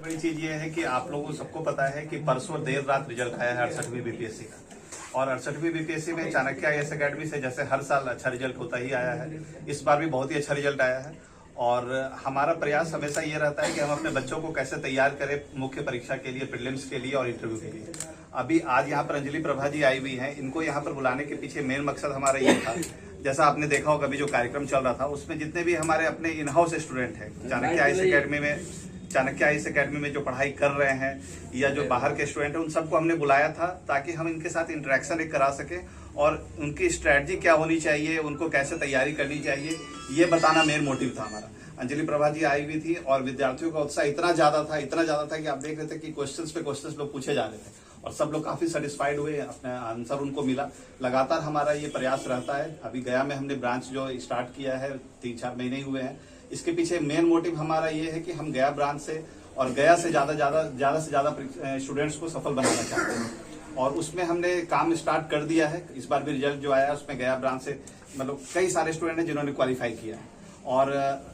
बड़ी चीज ये है कि आप लोगों को सबको पता है कि परसों देर रात रिजल्ट आया है 68वीं बीपीएससी का। और 68वीं बीपीएससी में चाणक्य आईएएस अकेडमी से जैसे हर साल अच्छा रिजल्ट होता ही आया है, इस बार भी बहुत ही अच्छा रिजल्ट आया है। और हमारा प्रयास हमेशा ये रहता है कि हम अपने बच्चों को कैसे तैयार करें मुख्य परीक्षा के लिए, प्रीलिम्स के लिए और इंटरव्यू के लिए। अभी आज यहाँ पर अंजलि प्रभा जी आई हुई हैं। इनको यहाँ पर बुलाने के पीछे मेन मकसद हमारा ये था, जैसा आपने देखा होगा अभी जो कार्यक्रम चल रहा था उसमें जितने भी हमारे अपने इन हाउस स्टूडेंट हैं चाणक्य आईएएस अकेडमी में जो पढ़ाई कर रहे हैं या जो बाहर के स्टूडेंट हैं, उन सबको हमने बुलाया था ताकि हम इनके साथ इंटरेक्शन एक करा सके और उनकी स्ट्रेटजी क्या होनी चाहिए, उनको कैसे तैयारी करनी चाहिए, ये बताना मेन मोटिव था हमारा। अंजलि प्रभा जी आई हुई थी और विद्यार्थियों का उत्साह इतना ज्यादा था कि आप देख रहे थे कि क्वेश्चंस पे क्वेश्चंस लोग पूछे जा रहे थे और सब लोग काफी सेटिस्फाइड हुए, अपना आंसर उनको मिला। लगातार हमारा ये प्रयास रहता है। अभी गया में हमने ब्रांच जो स्टार्ट किया है 3-4 महीने ही हुए हैं। इसके पीछे मेन मोटिव हमारा ये है कि हम गया ब्रांच से और गया से ज्यादा से ज्यादा स्टूडेंट्स को सफल बनाना चाहते हैं और उसमें हमने काम स्टार्ट कर दिया है। इस बार भी रिजल्ट जो आया है उसमें गया ब्रांच से मतलब कई सारे स्टूडेंट हैं जिन्होंने क्वालिफाई किया है। और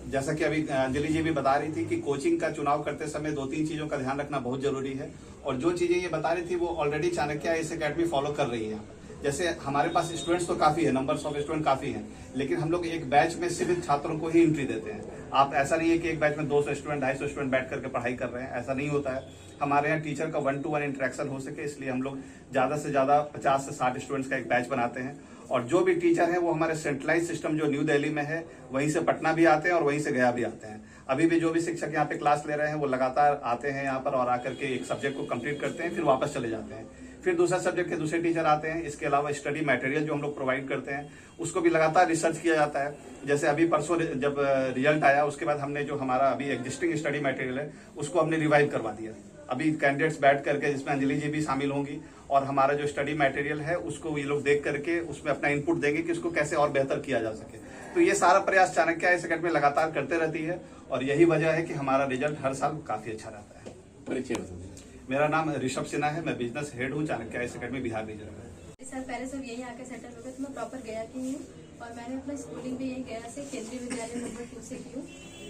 जैसा कि अभी अंजलि जी भी बता रही थी कि कोचिंग का चुनाव करते समय 2-3 चीजों का ध्यान रखना बहुत जरूरी है और जो चीजें ये बता रही थी वो already Chanakya IAS academy follow कर रही है। जैसे हमारे पास स्टूडेंट्स तो काफी है, नंबर्स ऑफ स्टूडेंट काफी हैं, लेकिन हम लोग एक बैच में सिर्फ छात्रों को ही एंट्री देते हैं। आप ऐसा नहीं है कि एक बैच में 200 स्टूडेंट 250 स्टूडेंट बैठ करके पढ़ाई कर रहे हैं, ऐसा नहीं होता है। हमारे यहाँ टीचर का 1-to-1 इंटरेक्शन हो सके इसलिए हम लोग ज्यादा से ज्यादा 50 से 60 स्टूडेंट्स का एक बैच बनाते हैं और जो भी टीचर है वो हमारे सेंट्रलाइज सिस्टम जो न्यू दिल्ली में है वहीं से पटना भी आते हैं और वहीं से गया भी आते हैं। अभी भी जो भी शिक्षक यहाँ पे क्लास ले रहे हैं वो लगातार आते हैं यहाँ पर और आकर के एक सब्जेक्ट को कंप्लीट करते हैं, फिर वापस चले जाते हैं। फिर दूसरा सब्जेक्ट के दूसरे टीचर आते हैं। इसके अलावा स्टडी मटेरियल जो हम लोग प्रोवाइड करते हैं उसको भी लगातार रिसर्च किया जाता है। जैसे अभी परसों जब रिजल्ट आया उसके बाद हमने जो हमारा अभी एग्जिस्टिंग स्टडी मटेरियल है उसको हमने रिवाइव करवा दिया। अभी कैंडिडेट्स बैठ करके, जिसमें अंजलि जी भी शामिल होंगी, और हमारा जो स्टडी मटेरियल है उसको ये लोग देख करके उसमें अपना इनपुट देंगे कि उसको कैसे और बेहतर किया जा सके। तो ये सारा प्रयास चाणक्य आईएएस अकेडमी लगातार करते रहती है और यही वजह है कि हमारा रिजल्ट हर साल काफी अच्छा रहता है। परिचय बताइए। मेरा नाम ऋषभ सिन्हा है, मैं बिजनेस हेड हूँ Chanakya IAS academy Bihar region में। सर पहले सब यही आके सेटल हो गए, तो मैं प्रॉपर गया की हूँ और मैंने अपना स्कूलिंग भी यही गया से केंद्रीय विद्यालय नंबर 2 से की हूँ।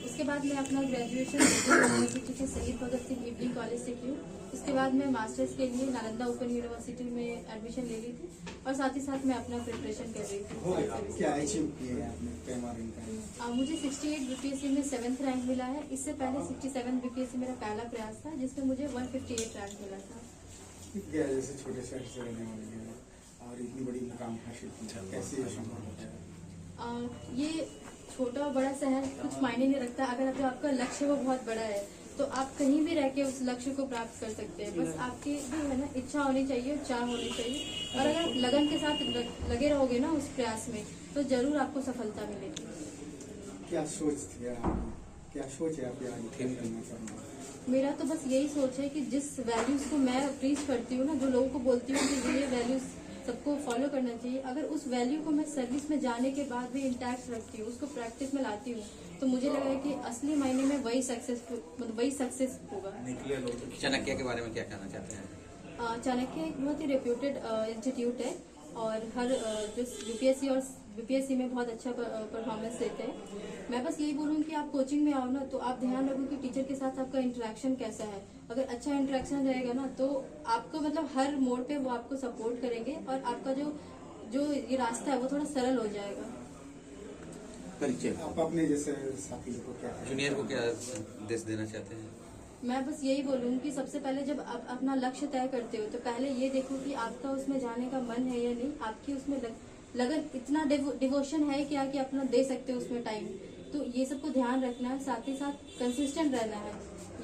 उसके बाद मैं अपना ग्रेजुएशन यूनिवर्सिटी के शहीद भगत सिंह इवनिंग कॉलेज से की हूँ। उसके बाद मैं मास्टर्स के लिए नालंदा ओपन यूनिवर्सिटी में एडमिशन ले ली थी और साथ ही साथ मैं अपना प्रिपरेशन कर रही थी। क्या अचीव किया है आपने? मुझे 68 बीपीएससी में 7th रैंक मिला है। इससे पहले 67 बीपीएससी मेरा पहला प्रयास था जिसमें मुझे 158 रैंक मिला था। जैसे छोटे शहर से रहने वाली है और इतनी बड़ी मुकाम हासिल की, कैसे संभव होता है? ये छोटा और बड़ा शहर कुछ मायने नहीं रखता। अगर जो आपका लक्ष्य वो बहुत बड़ा है तो आप कहीं भी रह के उस लक्ष्य को प्राप्त कर सकते हैं। बस आपकी जो है ना इच्छा होनी चाहिए, चाह होनी चाहिए और अगर लगन के साथ लगे रहोगे ना उस प्रयास में तो जरूर आपको सफलता मिलेगी। क्या सोच थी आपकी? क्या सोच है आपकी आगे क्या करना चाहूँगा? मेरा तो बस यही सोच है कि जिस वैल्यूज को मैं प्रीच करती हूँ ना, जो लोगों को बोलती हूँ कि ये वैल्यूज सबको फॉलो करना चाहिए, अगर उस वैल्यू को मैं सर्विस में जाने के बाद भी इंटैक्ट रखती हूँ, उसको प्रैक्टिस में लाती हूँ, तो मुझे लगा है कि असली मायने में वही सक्सेस होगा। चाणक्य के बारे में क्या कहना चाहते हैं? चाणक्य एक बहुत ही रेप्यूटेड इंस्टीट्यूट है और हर जो यूपीएससी और बीपीएससी में बहुत अच्छा परफॉर्मेंस देते हैं। मैं बस यही बोलूँ कि आप कोचिंग में आओ ना तो आप ध्यान रखो कि टीचर के साथ आपका इंटरेक्शन कैसा है। अगर अच्छा इंटरेक्शन रहेगा ना तो आपको मतलब हर मोड़ पे वो आपको सपोर्ट करेंगे और आपका जो ये रास्ता है वो थोड़ा सरल हो जाएगा। परिचय आप अपने जैसे साथी को क्या जूनियर को क्या देश देना चाहते हैं? मैं बस यही बोलूँगी कि सबसे पहले जब आप अपना लक्ष्य तय करते हो तो पहले ये देखो कि आपका उसमें जाने का मन है या नहीं, आपकी उसमें लगन इतना डिवोशन है क्या कि अपना दे सकते हो उसमें टाइम। तो ये सबको ध्यान रखना है, साथ ही साथ कंसिस्टेंट रहना है।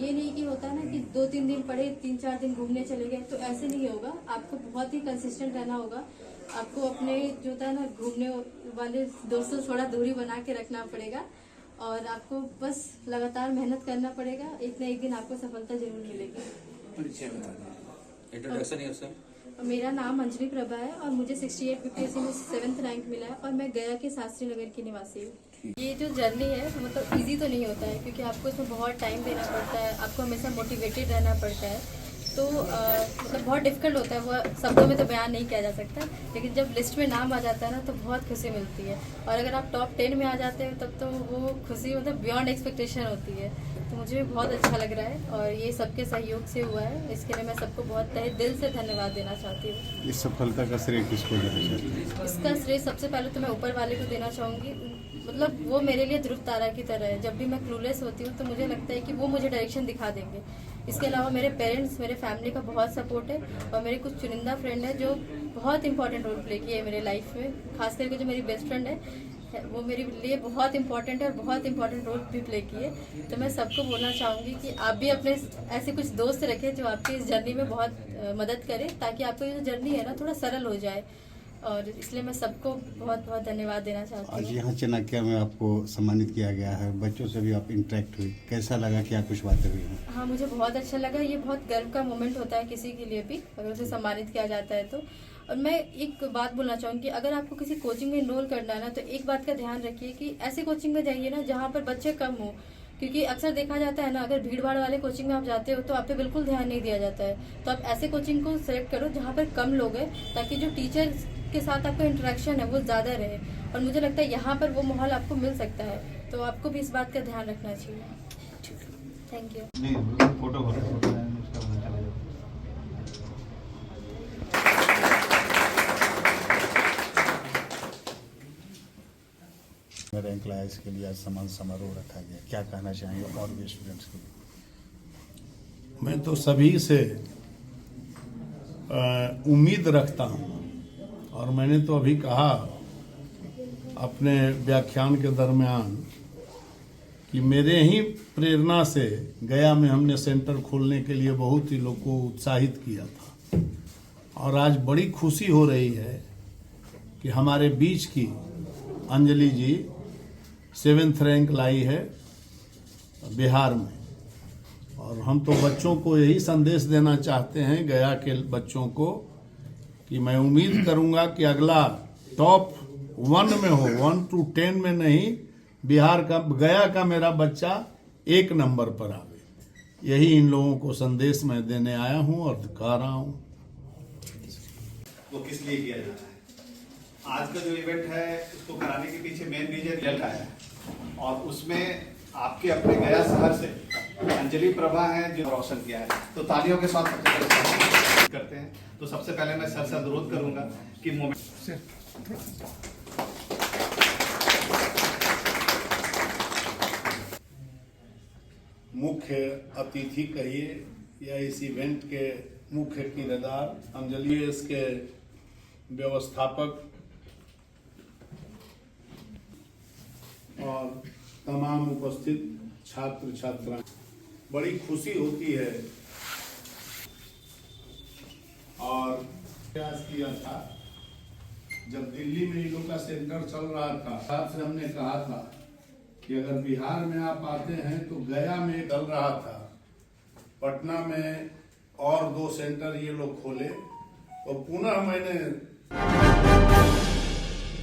ये नहीं कि होता है ना कि 2-3 दिन पढ़े 3-4 दिन घूमने चले गए, तो ऐसे नहीं होगा। आपको बहुत ही कंसिस्टेंट रहना होगा। आपको अपने जो होता है ना घूमने वाले दोस्तों से थोड़ा दूरी बना के रखना पड़ेगा और आपको बस लगातार मेहनत करना पड़ेगा। एक न एक दिन आपको सफलता जरूर मिलेगी। परिचय बता दें। इंट्रोडक्शन है सर। मेरा नाम अंजलि प्रभा है और मुझे 68 बीपीएससी में 7th रैंक मिला है और मैं गया के शास्त्री नगर की निवासी हूँ। ये जो जर्नी है मतलब इजी तो नहीं होता है क्योंकि आपको इसमें बहुत टाइम देना पड़ता है, आपको हमेशा मोटिवेटेड रहना पड़ता है। तो मतलब बहुत डिफिकल्ट होता है, वो शब्दों में तो बयान नहीं किया जा सकता। लेकिन जब लिस्ट में नाम आ जाता है ना तो बहुत खुशी मिलती है और अगर आप टॉप 10 में आ जाते हैं तब तो वो खुशी मतलब बियॉन्ड एक्सपेक्टेशन होती है। तो मुझे भी बहुत अच्छा लग रहा है और ये सबके सहयोग से हुआ है। इसके लिए मैं सबको बहुत तहे दिल से धन्यवाद देना चाहती हूँ। इस सफलता का श्रेय किसको देना चाहते हैं? इसका श्रेय सबसे पहले तो मैं ऊपर वाले को देना चाहूँगी। मतलब वो मेरे लिए ध्रुव तारा की तरह है। जब भी मैं क्लूलेस होती हूँ तो मुझे लगता है कि वो मुझे डायरेक्शन दिखा देंगे। इसके अलावा मेरे पेरेंट्स, मेरे फैमिली का बहुत सपोर्ट है और मेरे कुछ चुनिंदा फ्रेंड है जो बहुत इंपॉर्टेंट रोल प्ले किए है मेरे लाइफ में। खास करके जो मेरी बेस्ट फ्रेंड है वो मेरे लिए बहुत इंपॉर्टेंट है और बहुत इंपॉर्टेंट रोल भी प्ले किए। तो मैं सबको बोलना चाहूँगी कि आप भी अपने ऐसे कुछ दोस्त रखें जो आपकी इस जर्नी में बहुत मदद करें, ताकि आपको ये जो जर्नी है ना थोड़ा सरल हो जाए। और इसलिए मैं सबको बहुत बहुत धन्यवाद देना चाहती आज हूँ। यहाँ चाणक्य में आपको सम्मानित किया गया है, बच्चों से भी आप इंटरेक्ट हुई, कैसा लगा, क्या कुछ बातें हुई हैं? हाँ, मुझे बहुत अच्छा लगा। ये बहुत गर्व का मोमेंट होता है किसी के लिए भी अगर उसे सम्मानित किया जाता है तो। और मैं एक बात बोलना चाहूँगी, अगर आपको किसी कोचिंग में इनरोल करना है ना तो एक बात का ध्यान रखिए कि ऐसे कोचिंग में जाइए ना जहाँ पर बच्चे कम हो। क्योंकि अक्सर देखा जाता है ना, अगर भीड़ भाड़ वाले कोचिंग में आप जाते हो तो आप पे बिल्कुल ध्यान नहीं दिया जाता है। तो आप ऐसे कोचिंग को सेलेक्ट करो जहाँ पर कम लोग हैं, ताकि जो टीचर के साथ आपका इंटरेक्शन है वो ज़्यादा रहे। और मुझे लगता है यहाँ पर वो माहौल आपको मिल सकता है। तो आपको भी इस बात का ध्यान रखना चाहिए। Thank you. फोटो रैंक लाया, इसके लिए आज सम्मान समारोह रखा गया, क्या कहना चाहेंगे और भी स्टूडेंट्स के लिए? मैं तो सभी से उम्मीद रखता हूँ और मैंने तो अभी कहा अपने व्याख्यान के दरमियान कि मेरे ही प्रेरणा से गया में हमने सेंटर खोलने के लिए बहुत ही लोग को उत्साहित किया था। और आज बड़ी खुशी हो रही है कि हमारे बीच की अंजलि जी 7th रैंक लाई है बिहार में। और हम तो बच्चों को यही संदेश देना चाहते हैं, गया के बच्चों को, कि मैं उम्मीद करूंगा कि अगला टॉप 1 में हो, 1 to 10 में नहीं, बिहार का, गया का मेरा बच्चा 1 नंबर पर आवे। यही इन लोगों को संदेश मैं देने आया हूं और कह रहा हूं। वो किस लिए किया जाता है? आज का जो इवेंट है उसको कराने के पीछे मेन रीजन रिजल्ट आया है और उसमें आपके अपने गया शहर से अंजलि प्रभा है जो रोशन किया है। तो तालियों के साथ करते हैं। तो सबसे पहले मैं सर से अनुरोध करूंगा कि मुख्य अतिथि कहिए या इस इवेंट के मुख्य किरदार अंजलि के व्यवस्थापक और तमाम उपस्थित छात्र छात्राएं, बड़ी खुशी होती है। और प्रयास किया था जब दिल्ली में इन लोग का सेंटर चल रहा था, साथ से हमने कहा था कि अगर बिहार में आप आते हैं तो गया में चल रहा था, पटना में और 2 सेंटर ये लोग खोले। तो पुनः मैंने